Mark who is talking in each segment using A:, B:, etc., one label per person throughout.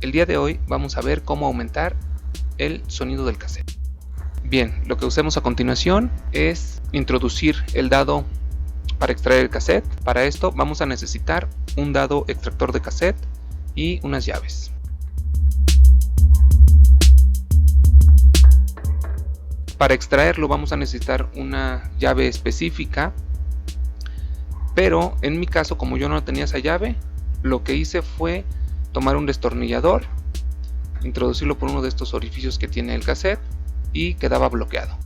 A: El día de hoy vamos a ver cómo aumentar el sonido del cassette. Bien, lo que usemos a continuación es introducir el dado para extraer el cassette. Para esto vamos a necesitar un dado extractor de cassette y unas llaves. Para extraerlo vamos a necesitar una llave específica, pero en mi caso, como yo no tenía esa llave, lo que hice fue tomar un destornillador, introducirlo por uno de estos orificios que tiene el cassette y quedaba bloqueado.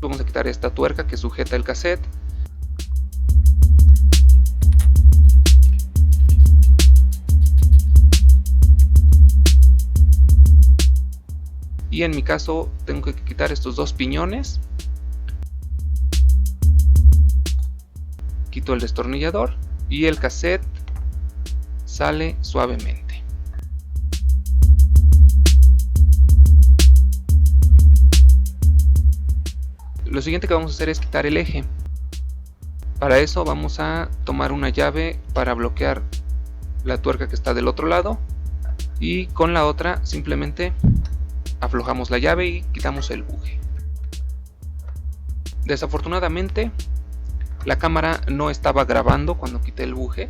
A: Vamos a quitar esta tuerca que sujeta el cassette. Y en mi caso tengo que quitar estos dos piñones. Quito el destornillador y el cassette sale suavemente. Lo siguiente que vamos a hacer es quitar el eje. Para eso vamos a tomar una llave para bloquear la tuerca que está del otro lado y con la otra simplemente aflojamos la llave y quitamos el buje. Desafortunadamente la cámara no estaba grabando cuando quité el buje,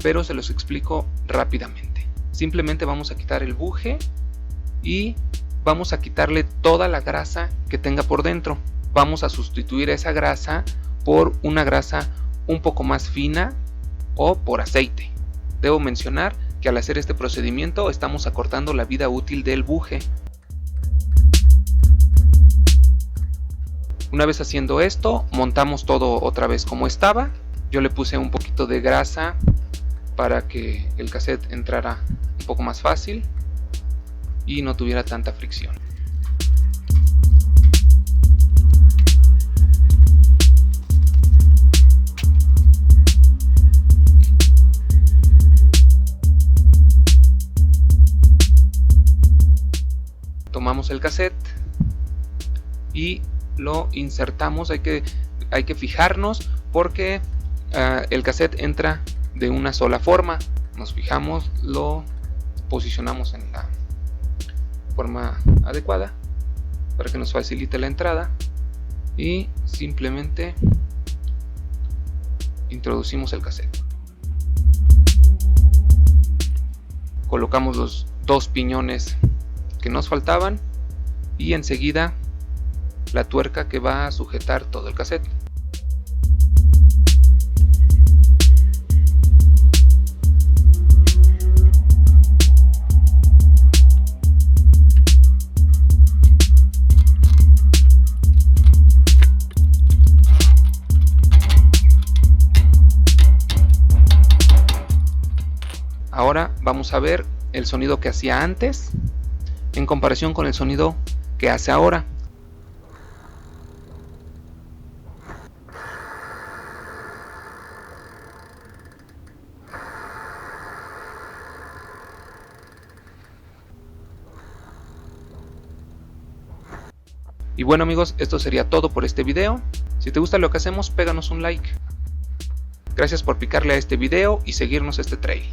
A: pero se los explico rápidamente. Simplemente vamos a quitar el buje y vamos a quitarle toda la grasa que tenga por dentro. Vamos a sustituir esa grasa por una grasa un poco más fina o por aceite. Debo mencionar que al hacer este procedimiento estamos acortando la vida útil del buje. Una vez haciendo esto, montamos todo otra vez como estaba. Yo le puse un poquito de grasa para que el cassette entrara un poco más fácil y no tuviera tanta fricción. Tomamos el cassette y lo insertamos. Hay que fijarnos porque el cassette entra de una sola forma. Nos fijamos, lo posicionamos en la forma adecuada para que nos facilite la entrada y simplemente introducimos el cassette. Colocamos los dos piñones que nos faltaban y enseguida la tuerca que va a sujetar todo el cassette. Ahora vamos a ver el sonido que hacía antes en comparación con el sonido que hace ahora. Y bueno amigos, esto sería todo por este video. Si te gusta lo que hacemos, péganos un like. Gracias por picarle a este video y seguirnos este trail.